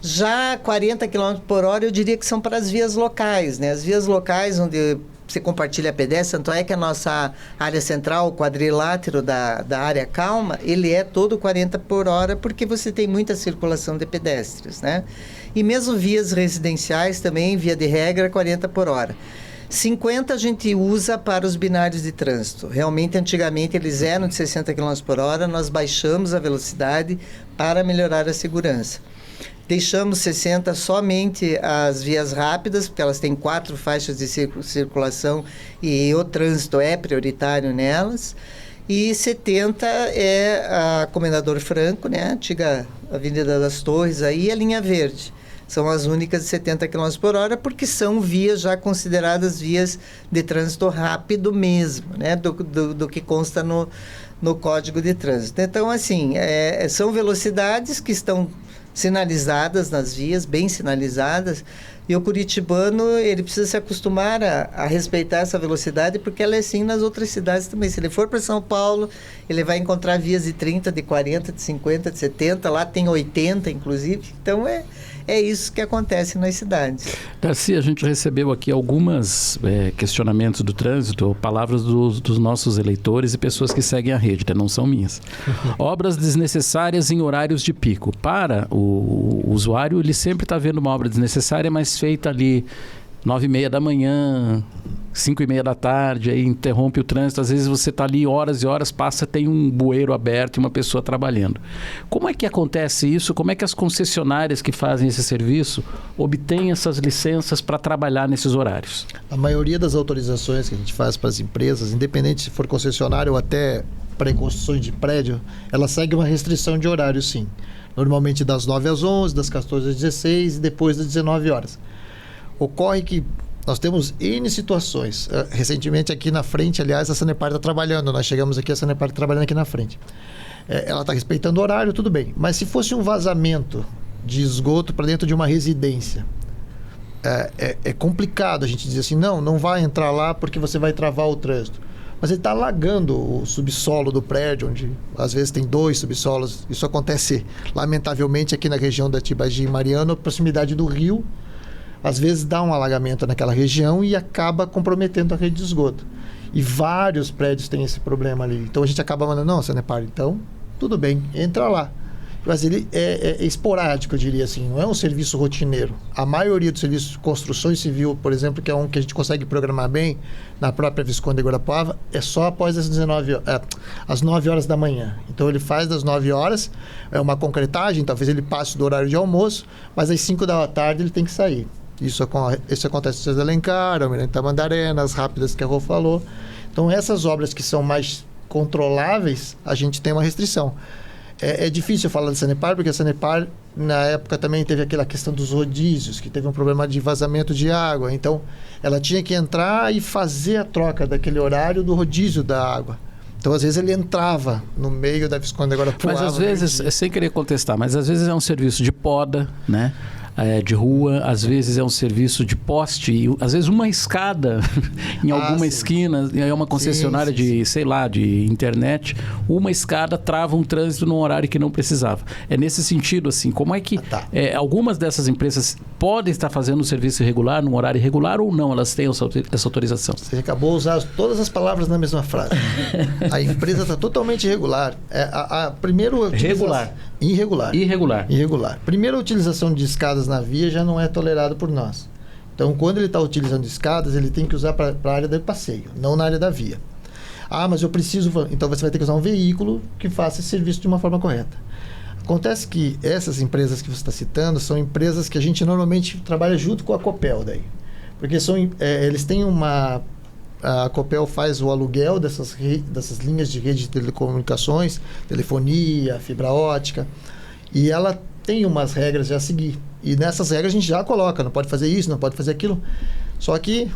Já 40 km por hora, eu diria que são para as vias locais, né? As vias locais onde você compartilha pedestre, tanto é que a nossa área central, o quadrilátero da área calma, ele é todo 40 por hora, porque você tem muita circulação de pedestres, né? E mesmo vias residenciais também, via de regra, 40 por hora. 50 a gente usa para os binários de trânsito. Realmente, antigamente, eles eram de 60 km por hora, nós baixamos a velocidade para melhorar a segurança. Deixamos 60 somente as vias rápidas, porque elas têm 4 faixas de circulação e o trânsito é prioritário nelas. E 70 é a Comendador Franco, né? A antiga Avenida das Torres, aí, e a linha verde. São as únicas de 70 km por hora, porque são vias já consideradas vias de trânsito rápido mesmo, né? Do que consta no Código de Trânsito. Então, assim, são velocidades que estão sinalizadas nas vias, bem sinalizadas, e o curitibano, ele precisa se acostumar a respeitar essa velocidade, porque ela é assim nas outras cidades também. Se ele for para São Paulo, ele vai encontrar vias de 30, de 40, de 50, de 70, lá tem 80, inclusive. Então, é isso que acontece nas cidades. Darcy, a gente recebeu aqui alguns questionamentos do trânsito, palavras dos nossos eleitores e pessoas que seguem a rede, não são minhas. Obras desnecessárias em horários de pico. Para o usuário, ele sempre está vendo uma obra desnecessária, mas feita ali 9h30 da manhã, 5h30 da tarde, aí interrompe o trânsito. Às vezes você está ali horas e horas, passa, tem um bueiro aberto e uma pessoa trabalhando. Como é que acontece isso? Como é que as concessionárias que fazem esse serviço obtêm essas licenças para trabalhar nesses horários? A maioria das autorizações que a gente faz para as empresas, independente se for concessionário ou até pré-construções de prédio, ela segue uma restrição de horário, sim. Normalmente das 9 às 11, das 14 às 16 e depois das 19 horas. Ocorre que nós temos N situações. Recentemente aqui na frente, aliás, a Sanepar está trabalhando. Nós chegamos aqui, a Sanepar trabalhando aqui na frente. Ela está respeitando o horário, tudo bem. Mas se fosse um vazamento de esgoto para dentro de uma residência, é complicado a gente dizer assim, não vai entrar lá porque você vai travar o trânsito. Mas ele está alagando o subsolo do prédio, onde às vezes tem 2 subsolos. Isso acontece, lamentavelmente, aqui na região da Tibagi e Mariana, proximidade do rio. Às vezes dá um alagamento naquela região e acaba comprometendo a rede de esgoto. E vários prédios têm esse problema ali. Então a gente acaba mandando, não, Sanepar, então tudo bem, entra lá. Mas ele é esporádico, eu diria assim, não é um serviço rotineiro. A maioria dos serviços de construção civil, por exemplo, que é um que a gente consegue programar bem, na própria Visconde de Guarapuava, é só após às 9 horas da manhã. Então ele faz das 9 horas, é uma concretagem, talvez ele passe do horário de almoço, mas às 5 da tarde ele tem que sair. Isso acontece no César Alencar, Almirante Tamandaré, as rápidas que a Rô falou. Então essas obras que são mais controláveis, a gente tem uma restrição. É difícil falar da Sanepar, porque a Sanepar, na época, também teve aquela questão dos rodízios, que teve um problema de vazamento de água. Então, ela tinha que entrar e fazer a troca daquele horário do rodízio da água. Então, às vezes, ele entrava no meio da Visconde de Guarapuava. Mas, às vezes, sem querer contestar, mas às vezes é um serviço de poda, né? De rua, às vezes é um serviço de poste, e, às vezes uma escada em alguma esquina, é uma concessionária de internet, uma escada trava um trânsito num horário que não precisava. É nesse sentido, assim, como é que algumas dessas empresas podem estar fazendo um serviço irregular, num horário irregular, ou não, elas têm essa autorização? Você acabou de usar todas as palavras na mesma frase. A empresa está totalmente irregular. Regular. Irregular. Irregular. Primeiro, a utilização de escadas na via já não é tolerada por nós. Então, quando ele está utilizando escadas, ele tem que usar para a área de passeio, não na área da via. Ah, mas eu preciso... Então, você vai ter que usar um veículo que faça esse serviço de uma forma correta. Acontece que essas empresas que você está citando são empresas que a gente normalmente trabalha junto com a Copel daí. Porque eles têm uma... A Copel faz o aluguel dessas linhas de rede de telecomunicações, telefonia, fibra ótica, e ela tem umas regras já a seguir. E nessas regras a gente já coloca, não pode fazer isso, não pode fazer aquilo. Só que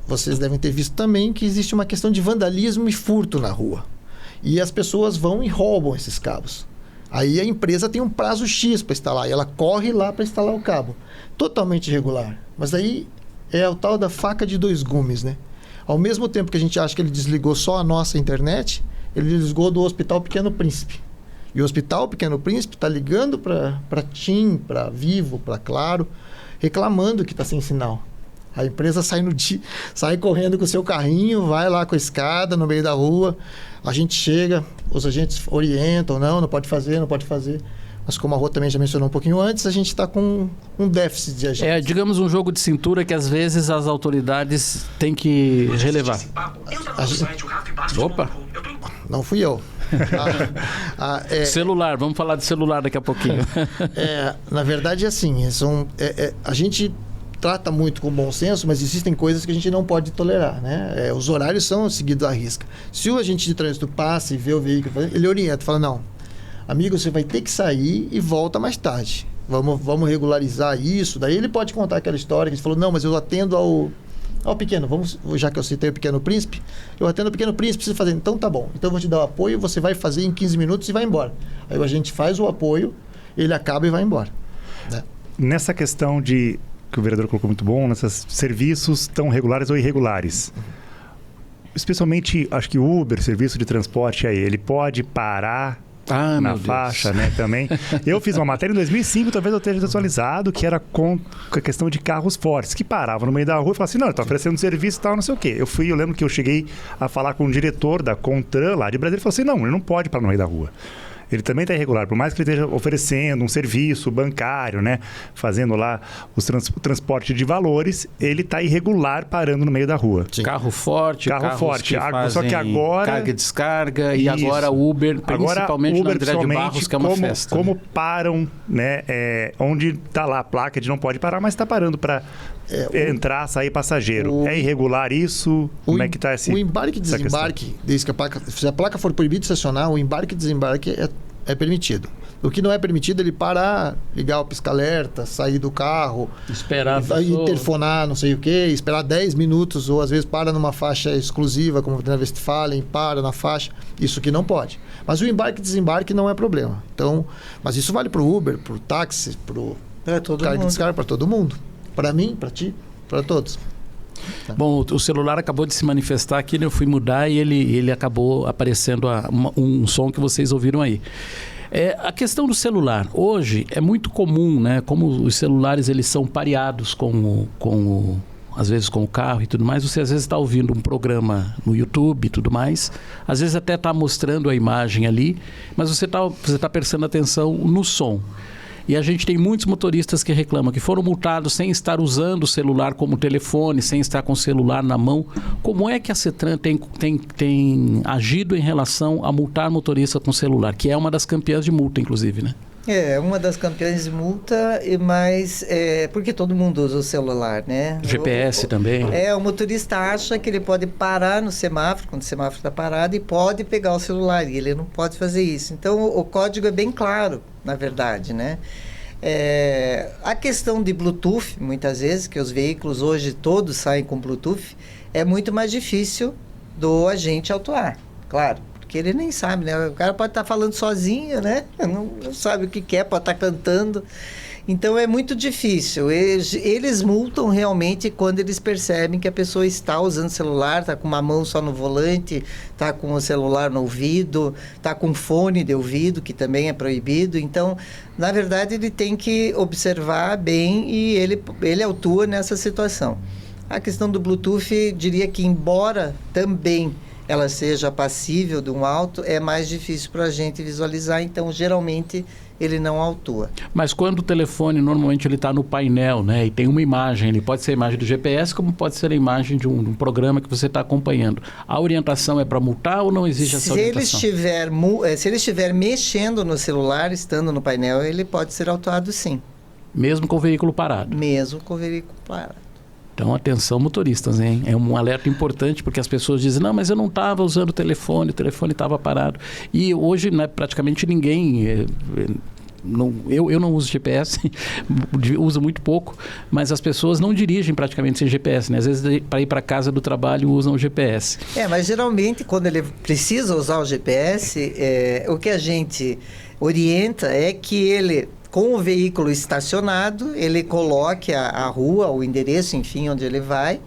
vocês devem ter visto também que existe uma questão de vandalismo e furto na rua. E as pessoas vão e roubam esses cabos. Aí a empresa tem um prazo X para instalar, e ela corre lá para instalar o cabo. Totalmente irregular. Mas aí é o tal da faca de dois gumes, né? Ao mesmo tempo que a gente acha que ele desligou só a nossa internet, ele desligou do Hospital Pequeno Príncipe. E o Hospital Pequeno Príncipe está ligando para TIM, para Vivo, para Claro, reclamando que está sem sinal. A empresa sai correndo com o seu carrinho, vai lá com a escada no meio da rua, a gente chega, os agentes orientam, não pode fazer. Mas como a Rô também já mencionou um pouquinho antes, a gente está com um déficit de agentes. Digamos um jogo de cintura que às vezes as autoridades têm que relevar. Opa! Não fui eu. Celular, vamos falar de celular daqui a pouquinho. Na verdade, assim, a gente trata muito com bom senso, mas existem coisas que a gente não pode tolerar, né? Os horários são seguidos à risca. Se o agente de trânsito passa e vê o veículo, ele orienta, fala, não, amigo, você vai ter que sair e volta mais tarde. Vamos regularizar isso. Daí ele pode contar aquela história que ele falou, não, mas eu atendo ao pequeno. Já que eu citei o Pequeno Príncipe, eu atendo o Pequeno Príncipe, preciso fazer. Então tá bom. Então eu vou te dar o apoio, você vai fazer em 15 minutos e vai embora. Aí a gente faz o apoio, ele acaba e vai embora. Né? Nessa questão que o vereador colocou muito bom, nesses serviços tão regulares ou irregulares. Especialmente, acho que o Uber, serviço de transporte aí, ele pode parar na faixa, né, também. Eu fiz uma matéria em 2005, talvez eu esteja atualizado, que era com a questão de carros fortes, que paravam no meio da rua e falavam assim, não, eu estou oferecendo serviço e tal, não sei o quê. Eu lembro que eu cheguei a falar com o diretor da Contran lá de Brasília, ele falou assim, não, ele não pode parar no meio da rua. Ele também está irregular, por mais que ele esteja oferecendo um serviço bancário, né, fazendo lá o transporte de valores, ele está irregular parando no meio da rua. Sim. Carro forte. Só que agora... Carga e descarga, e agora Uber, principalmente Uber, no André de Barros, que é uma festa. Como param, né, onde está lá a placa de não pode parar, mas está parando para entrar, sair passageiro. É irregular isso? Como é que está esse... O embarque e desembarque, desde que se a placa for proibida de estacionar, o embarque e desembarque é permitido. O que não é permitido é ele parar, ligar o pisca-alerta, sair do carro, esperar interfonar, não sei o quê, esperar 10 minutos, ou às vezes para numa faixa exclusiva, como na Westfalen, para na faixa. Isso que não pode. Mas o embarque e desembarque não é problema. Então, mas isso vale para o Uber, para o táxi, para o carga e descarga, para todo mundo. Para mim, para ti, para todos. Bom, o celular acabou de se manifestar aqui, né? Eu fui mudar e ele acabou aparecendo um som que vocês ouviram aí. A questão do celular, hoje é muito comum, né? Como os celulares eles são pareados às vezes com o carro e tudo mais, você às vezes está ouvindo um programa no YouTube e tudo mais, às vezes até está mostrando a imagem ali, mas você tá prestando atenção no som. E a gente tem muitos motoristas que reclamam que foram multados sem estar usando o celular como telefone, sem estar com o celular na mão. Como é que a CETRAN tem agido em relação a multar motorista com celular? Que é uma das campeãs de multa, inclusive, né? É uma das campeãs de multa, mas porque todo mundo usa o celular, né? GPS também. O motorista acha que ele pode parar no semáforo, quando o semáforo está parado, e pode pegar o celular, e ele não pode fazer isso. Então, o código é bem claro, na verdade, né? A questão de Bluetooth, muitas vezes, que os veículos hoje todos saem com Bluetooth, é muito mais difícil do agente autuar, claro. Porque ele nem sabe, né? O cara pode estar falando sozinho, né? Não sabe o que quer, pode estar cantando. Então, é muito difícil. Eles multam realmente quando eles percebem que a pessoa está usando o celular, está com uma mão só no volante, está com o celular no ouvido, está com fone de ouvido, que também é proibido. Então, na verdade, ele tem que observar bem e ele autua nessa situação. A questão do Bluetooth, diria que embora também ela seja passível de um auto, é mais difícil para a gente visualizar, então geralmente ele não autua. Mas quando o telefone, normalmente ele está no painel, né? E tem uma imagem, ele pode ser a imagem do GPS, como pode ser a imagem de um programa que você está acompanhando. A orientação é para multar ou não existe essa orientação? Se ele estiver mexendo no celular, estando no painel, ele pode ser autuado sim. Mesmo com o veículo parado? Mesmo com o veículo parado. Então, atenção motoristas, hein? É um alerta importante, porque as pessoas dizem, não, mas eu não estava usando o telefone estava parado. E hoje, né, praticamente ninguém... Eu não uso GPS, uso muito pouco, mas as pessoas não dirigem praticamente sem GPS, né? Às vezes, para ir para casa do trabalho, usam o GPS. Mas geralmente, quando ele precisa usar o GPS, o que a gente orienta é que ele... com o veículo estacionado, ele coloque a rua, o endereço, enfim, onde ele vai,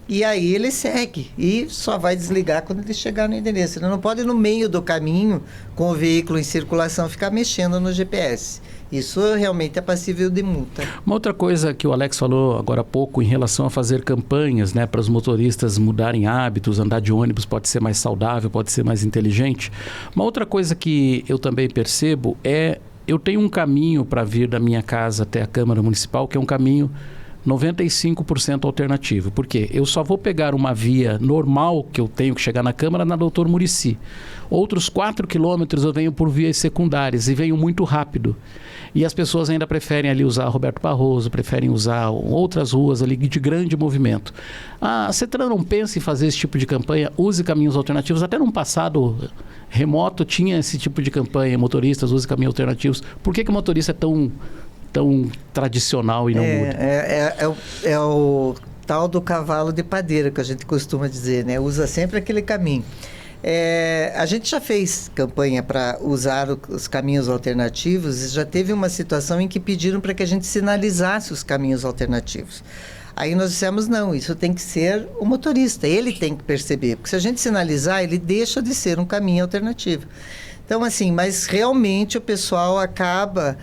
e aí ele segue, e só vai desligar quando ele chegar no endereço. Ele não pode, no meio do caminho, com o veículo em circulação, ficar mexendo no GPS. Isso realmente é passível de multa. Uma outra coisa que o Alex falou agora há pouco em relação a fazer campanhas, né, para os motoristas mudarem hábitos, andar de ônibus pode ser mais saudável, pode ser mais inteligente. Uma outra coisa que eu também percebo é... eu tenho um caminho para vir da minha casa até a Câmara Municipal, que é um caminho 95% alternativo. Por quê? Eu só vou pegar uma via normal que eu tenho que chegar na Câmara na Doutor Muricy. Outros 4 quilômetros eu venho por vias secundárias e venho muito rápido. E as pessoas ainda preferem ali usar Roberto Barroso, preferem usar outras ruas ali de grande movimento. A CETRAN não pensa em fazer esse tipo de campanha, use caminhos alternativos. Até num passado remoto tinha esse tipo de campanha, motoristas, use caminhos alternativos. Por que o motorista é tão tradicional e não muda? É o tal do cavalo de padeira que a gente costuma dizer, né? Usa sempre aquele caminho. A gente já fez campanha para usar os caminhos alternativos e já teve uma situação em que pediram para que a gente sinalizasse os caminhos alternativos. Aí nós dissemos, não, isso tem que ser o motorista, ele tem que perceber, porque se a gente sinalizar, ele deixa de ser um caminho alternativo. Então, assim, mas realmente o pessoal acaba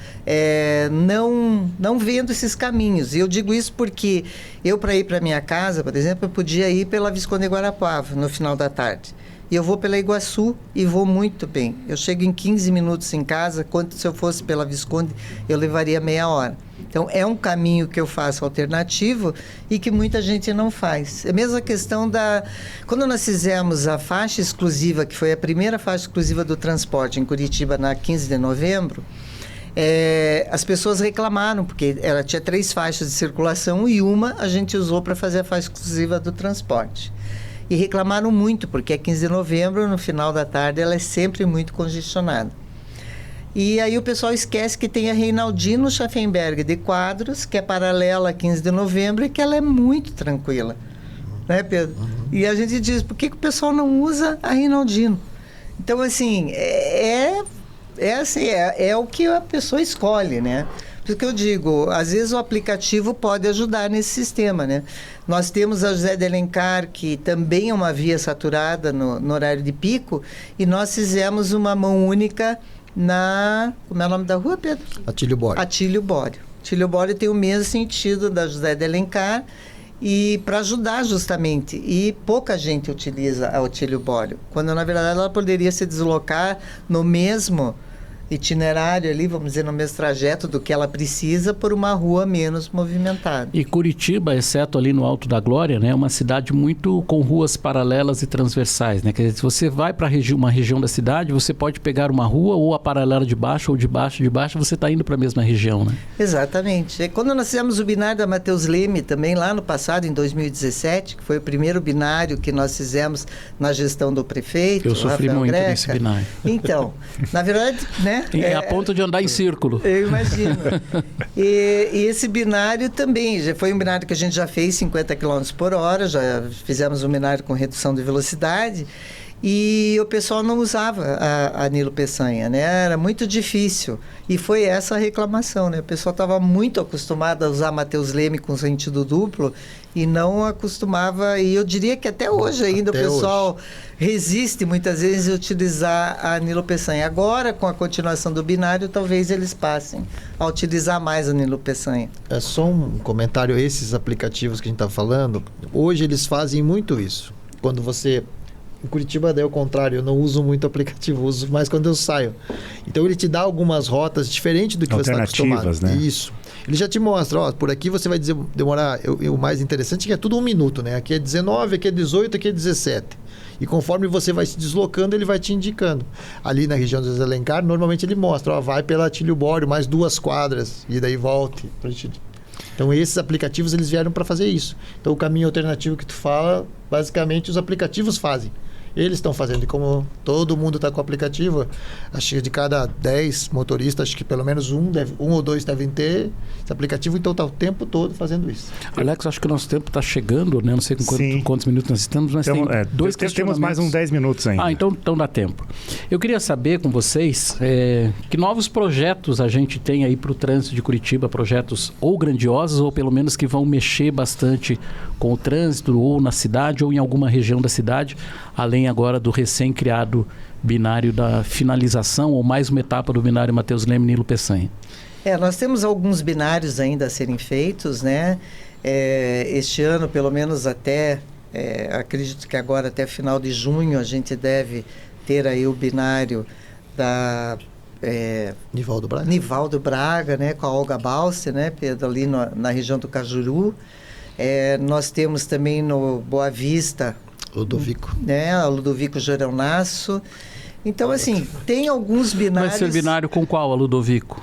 não vendo esses caminhos. E eu digo isso porque eu, para ir para minha casa, por exemplo, eu podia ir pela Visconde Guarapuava no final da tarde. E eu vou pela Iguaçu e vou muito bem. Eu chego em 15 minutos em casa, quanto se eu fosse pela Visconde, eu levaria meia hora. Então, é um caminho que eu faço alternativo e que muita gente não faz. É a mesma questão da... Quando nós fizemos a faixa exclusiva, que foi a primeira faixa exclusiva do transporte em Curitiba, na 15 de novembro, as pessoas reclamaram, porque ela tinha 3 faixas de circulação e uma a gente usou para fazer a faixa exclusiva do transporte. E reclamaram muito, porque a 15 de novembro, no final da tarde, ela é sempre muito congestionada. E aí o pessoal esquece que tem a Reinaldino Schaffenberg de Quadros, que é paralela a 15 de novembro e que ela é muito tranquila. Né, Pedro? Uhum. E a gente diz, por que o pessoal não usa a Reinaldino? Então, assim, é o que a pessoa escolhe, né? Por isso que eu digo, às vezes o aplicativo pode ajudar nesse sistema, né? Nós temos a José de Alencar, que também é uma via saturada no horário de pico, e nós fizemos uma mão única como é o nome da rua, Pedro? Atílio Bório. Atílio Bório. Atílio Bório tem o mesmo sentido da José de Alencar, e para ajudar justamente. E pouca gente utiliza a Atílio Bório, quando na verdade ela poderia se deslocar no mesmo itinerário ali, vamos dizer, no mesmo trajeto do que ela precisa, por uma rua menos movimentada. E Curitiba, exceto ali no Alto da Glória, né, é uma cidade muito com ruas paralelas e transversais, né? Quer dizer, se você vai para uma região da cidade, você pode pegar uma rua ou a paralela de baixo ou de baixo, você está indo para a mesma região, né? Exatamente. Quando nós fizemos o binário da Matheus Leme, também lá no passado, em 2017, que foi o primeiro binário que nós fizemos na gestão do prefeito, eu sofri Rafael muito Greca. Nesse binário. Então, na verdade, né? A ponto de andar em círculo. Eu imagino. E esse binário também, já foi um binário que a gente já fez 50 km por hora, já fizemos um binário com redução de velocidade, e o pessoal não usava a Nilo Peçanha, né? Era muito difícil. E foi essa a reclamação, né? O pessoal estava muito acostumado a usar Matheus Leme com sentido duplo e não acostumava, e eu diria que até hoje ainda até o pessoal resiste muitas vezes a utilizar a Nilo Peçanha. Agora, com a continuação do binário, talvez eles passem a utilizar mais a Nilo Peçanha. É só um comentário, esses aplicativos que a gente está falando, hoje eles fazem muito isso. Quando você Em Curitiba, daí é o contrário, eu não uso muito aplicativo, uso mais quando eu saio. Então, ele te dá algumas rotas diferentes do que você está acostumado. Né? Isso. Ele já te mostra, ó, por aqui você vai demorar, o mais interessante é que é tudo 1 minuto, né? Aqui é 19, aqui é 18, aqui é 17. E conforme você vai se deslocando, ele vai te indicando. Ali na região dos Alencar, normalmente ele mostra, ó, vai pela Atílio Bório, mais 2 quadras, e daí volte. Então, esses aplicativos, eles vieram para fazer isso. Então, o caminho alternativo que tu fala, basicamente, os aplicativos fazem. Eles estão fazendo. E como todo mundo está com o aplicativo, acho que de cada 10 motoristas, acho que pelo menos um ou dois devem ter esse aplicativo. Então, está o tempo todo fazendo isso. Alex, acho que o nosso tempo está chegando, né? Não sei quantos minutos nós estamos, mas tem dois questionamentos. Temos mais uns 10 minutos ainda. Então dá tempo. Eu queria saber com vocês que novos projetos a gente tem aí para o trânsito de Curitiba, projetos ou grandiosos ou pelo menos que vão mexer bastante com o trânsito ou na cidade ou em alguma região da cidade, além agora do recém-criado binário da finalização ou mais uma etapa do binário Matheus Leme e Nilo Peçanha. Nós temos alguns binários ainda a serem feitos, né? Este ano, pelo menos acredito que agora até final de junho a gente deve ter aí o binário da Nivaldo Braga, né? Com a Olga Balse, né, Pedro, ali na região do Cajuru. Nós temos também no Boa Vista Ludovico. A Ludovico Geronasso. Então, assim, tem alguns binários... Vai ser binário com qual, a Ludovico?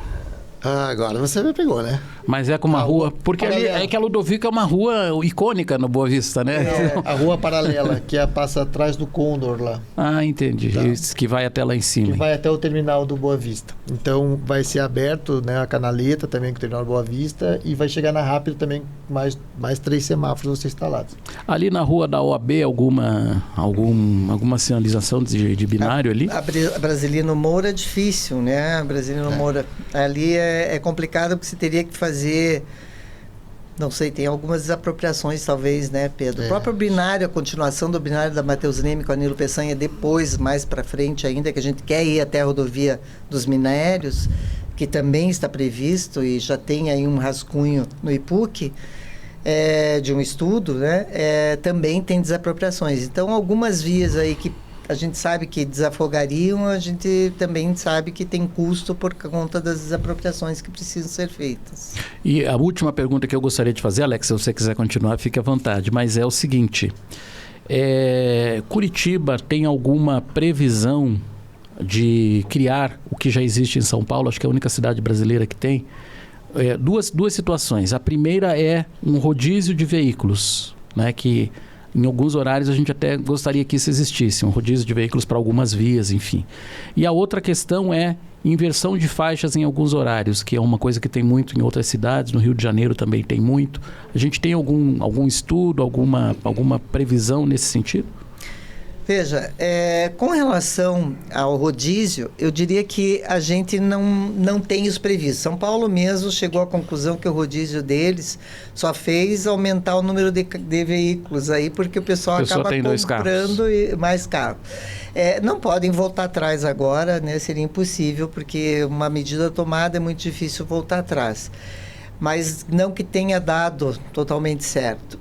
Agora você me pegou, né? Mas é com uma rua... Porque ali é que a Ludovico é uma rua icônica no Boa Vista, né? A rua paralela, que passa atrás do Condor lá. Entendi. Tá. Que vai até lá em cima. Que vai até o terminal do Boa Vista. Então, vai ser aberto, né, a canaleta também com o terminal do Boa Vista e vai chegar na Rápido também mais 3 semáforos vão ser instalados. Ali na rua da OAB, alguma sinalização de binário ali? A Brasilino Moura é difícil, né? A Brasilino Moura ali é complicado porque você teria que fazer, não sei, tem algumas desapropriações talvez, né, Pedro? O próprio binário, a continuação do binário da Matheus Leme com a Nilo Peçanha depois, mais para frente ainda, que a gente quer ir até a rodovia dos minérios, que também está previsto e já tem aí um rascunho no IPUC, de um estudo, né? Também tem desapropriações. Então, algumas vias aí que a gente sabe que desafogariam, a gente também sabe que tem custo por conta das desapropriações que precisam ser feitas. E a última pergunta que eu gostaria de fazer, Alex, se você quiser continuar, fique à vontade, mas é o seguinte, Curitiba tem alguma previsão de criar o que já existe em São Paulo? Acho que é a única cidade brasileira que tem. Duas situações. A primeira é um rodízio de veículos, né, que em alguns horários a gente até gostaria que isso existisse, um rodízio de veículos para algumas vias, enfim. E a outra questão é inversão de faixas em alguns horários, que é uma coisa que tem muito em outras cidades, no Rio de Janeiro também tem muito. A gente tem algum estudo, alguma previsão nesse sentido? Veja, com relação ao rodízio, eu diria que a gente não tem isso previsto. São Paulo mesmo chegou à conclusão que o rodízio deles só fez aumentar o número de veículos aí, porque o pessoal acaba comprando mais carro. Não podem voltar atrás agora, né? Seria impossível, porque uma medida tomada é muito difícil voltar atrás. Mas não que tenha dado totalmente certo.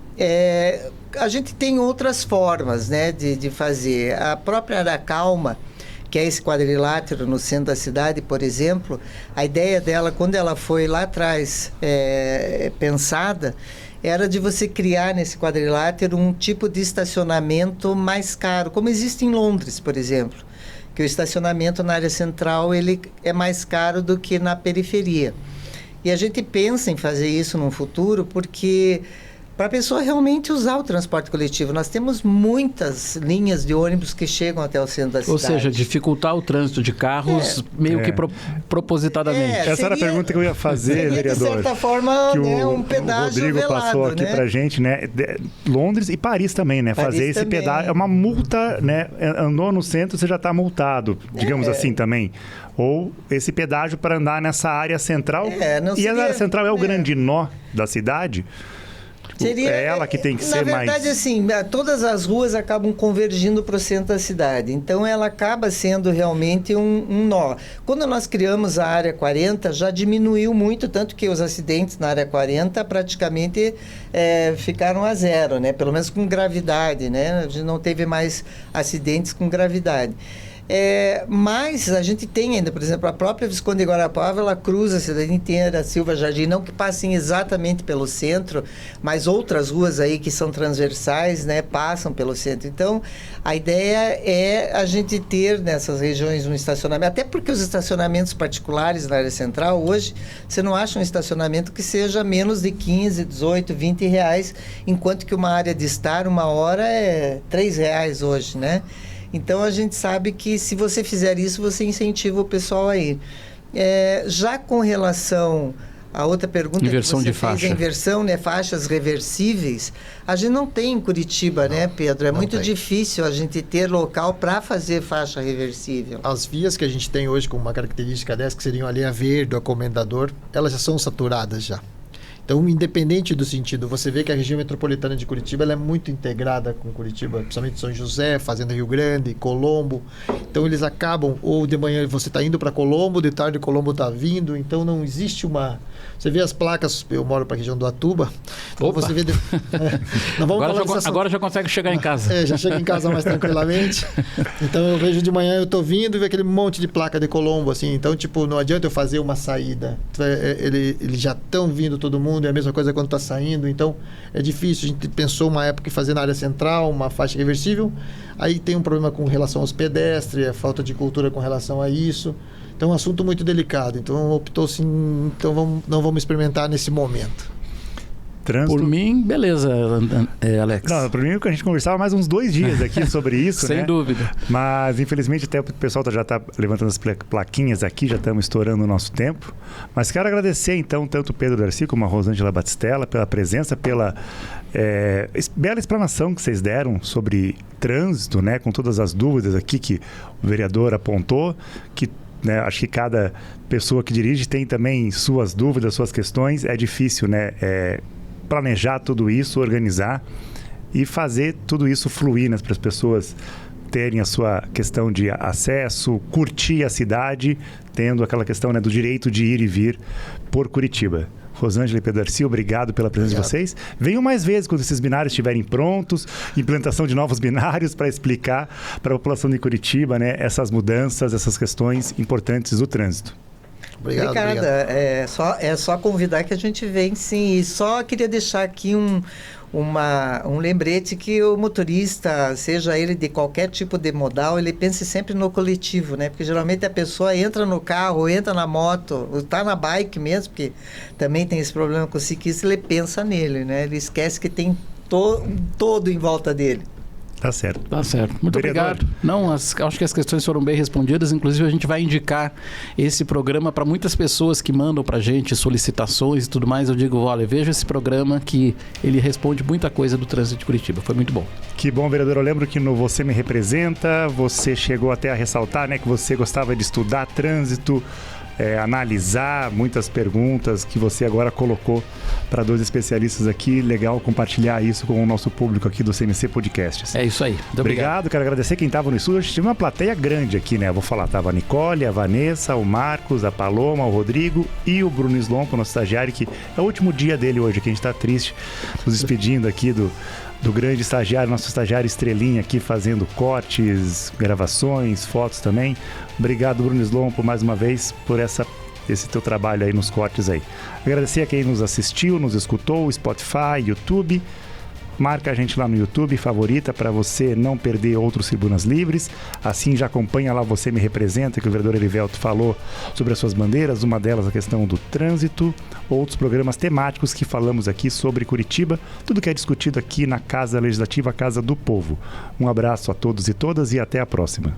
A gente tem outras formas, né, de fazer. A própria Aracalma, que é esse quadrilátero no centro da cidade, por exemplo, a ideia dela, quando ela foi lá atrás pensada, era de você criar nesse quadrilátero um tipo de estacionamento mais caro, como existe em Londres, por exemplo, que o estacionamento na área central ele é mais caro do que na periferia. E a gente pensa em fazer isso no futuro porque para a pessoa realmente usar o transporte coletivo. Nós temos muitas linhas de ônibus que chegam até o centro da cidade. Ou seja, dificultar o trânsito de carros meio que propositadamente. Essa era a pergunta que eu ia fazer, vereador. De certa forma, que um pedágio o Rodrigo velado, passou aqui pra gente, né? Londres e Paris também, né? Fazer esse pedágio. É uma multa, né? Andou no centro, você já está multado, digamos assim também. Ou esse pedágio para andar nessa área central. E a área central é o grande nó da cidade. É ela que tem que ser mais... Na verdade, assim, todas as ruas acabam convergindo para o centro da cidade. Então, ela acaba sendo realmente um nó. Quando nós criamos a Área 40, já diminuiu muito, tanto que os acidentes na Área 40 praticamente ficaram a zero, né? Pelo menos com gravidade, né? A gente não teve mais acidentes com gravidade. Mas a gente tem ainda, por exemplo, a própria Visconde de Guarapuava, ela cruza a cidade inteira, Silva Jardim, não que passem exatamente pelo centro, mas outras ruas aí que são transversais, né, passam pelo centro. Então, a ideia é a gente ter nessas regiões um estacionamento, até porque os estacionamentos particulares na área central, hoje, você não acha um estacionamento que seja menos de 15, 18, 20 reais, enquanto que uma área de estar, uma hora é 3 reais hoje, né? Então, a gente sabe que se você fizer isso, você incentiva o pessoal a ir. Já com relação à outra pergunta inversão que você de fez, faixa. a inversão, né, faixas reversíveis, a gente não tem em Curitiba, né, Pedro? É muito difícil a gente ter local para fazer faixa reversível. As vias que a gente tem hoje com uma característica dessa, que seriam a linha verde, o Comendador, elas já são saturadas já. Então, independente do sentido, você vê que a região metropolitana de Curitiba ela é muito integrada com Curitiba, principalmente São José, Fazenda Rio Grande, Colombo. Então, eles acabam, ou de manhã você está indo para Colombo, de tarde Colombo está vindo, então não existe uma... Você vê as placas, eu moro para a região do Atuba, então você vê... Agora já consegue chegar em casa. Já chega em casa mais tranquilamente. Então, eu vejo de manhã, eu estou vindo e vejo aquele monte de placa de Colombo, assim. Então, tipo, não adianta eu fazer uma saída. Eles já estão vindo todo mundo, é a mesma coisa quando está saindo, então é difícil. A gente pensou uma época em fazer na área central uma faixa reversível, aí tem um problema com relação aos pedestres, a falta de cultura com relação a isso, então é um assunto muito delicado, então optou-se, então não vamos experimentar nesse momento. Trânsito. Por mim, beleza, Alex. Não, por mim a gente conversava mais uns 2 dias aqui sobre isso, Sem né? dúvida. Mas, infelizmente, até o pessoal já está levantando as plaquinhas aqui, já estamos estourando o nosso tempo. Mas quero agradecer, então, tanto o Pedro Darcy como a Rosângela Batistella pela presença, pela bela explanação que vocês deram sobre trânsito, né? Com todas as dúvidas aqui que o vereador apontou, que... né, acho que cada pessoa que dirige tem também suas dúvidas, suas questões. É difícil, né? Planejar tudo isso, organizar e fazer tudo isso fluir, né, para as pessoas terem a sua questão de acesso, curtir a cidade, tendo aquela questão, né, do direito de ir e vir por Curitiba. Rosângela e Pedro Darcy, obrigado pela presença de vocês. Venham mais vezes quando esses binários estiverem prontos, implantação de novos binários para explicar para a população de Curitiba, né, essas mudanças, essas questões importantes do trânsito. Obrigado. É só convidar que a gente vem, sim. E só queria deixar aqui um lembrete que o motorista, seja ele de qualquer tipo de modal, ele pense sempre no coletivo, né? Porque geralmente a pessoa entra no carro, entra na moto, ou está na bike mesmo, porque também tem esse problema com o ciclista, ele pensa nele, né? Ele esquece que tem todo em volta dele. Tá certo. Tá certo. Muito Vereador. obrigado. Não, acho que as questões foram bem respondidas. Inclusive, a gente vai indicar esse programa para muitas pessoas que mandam para a gente solicitações e tudo mais. Eu digo, olha, veja esse programa que ele responde muita coisa do trânsito de Curitiba. Foi muito bom. Que bom, vereador. Eu lembro que no Você Me Representa, você chegou até a ressaltar, né, que você gostava de estudar trânsito, analisar muitas perguntas que você agora colocou para 2 especialistas aqui. Legal compartilhar isso com o nosso público aqui do CMC Podcasts. É isso aí. Muito obrigado. Quero agradecer quem estava no estúdio. A gente teve uma plateia grande aqui, né? Eu vou falar, tava a Nicole, a Vanessa, o Marcos, a Paloma, o Rodrigo e o Bruno Slompo, nosso estagiário, que é o último dia dele hoje, que a gente está triste, nos despedindo aqui do grande estagiário, nosso estagiário estrelinha aqui, fazendo cortes, gravações, fotos também. Obrigado, Bruno Slompo, mais uma vez, por esse teu trabalho aí nos cortes aí. Agradecer a quem nos assistiu, nos escutou, Spotify, YouTube. Marca a gente lá no YouTube, favorita, para você não perder outros Tribunas Livres. Assim já acompanha lá Você Me Representa, que o vereador Erivelto falou sobre as suas bandeiras, uma delas a questão do trânsito, outros programas temáticos que falamos aqui sobre Curitiba, tudo que é discutido aqui na Casa Legislativa, Casa do Povo. Um abraço a todos e todas e até a próxima.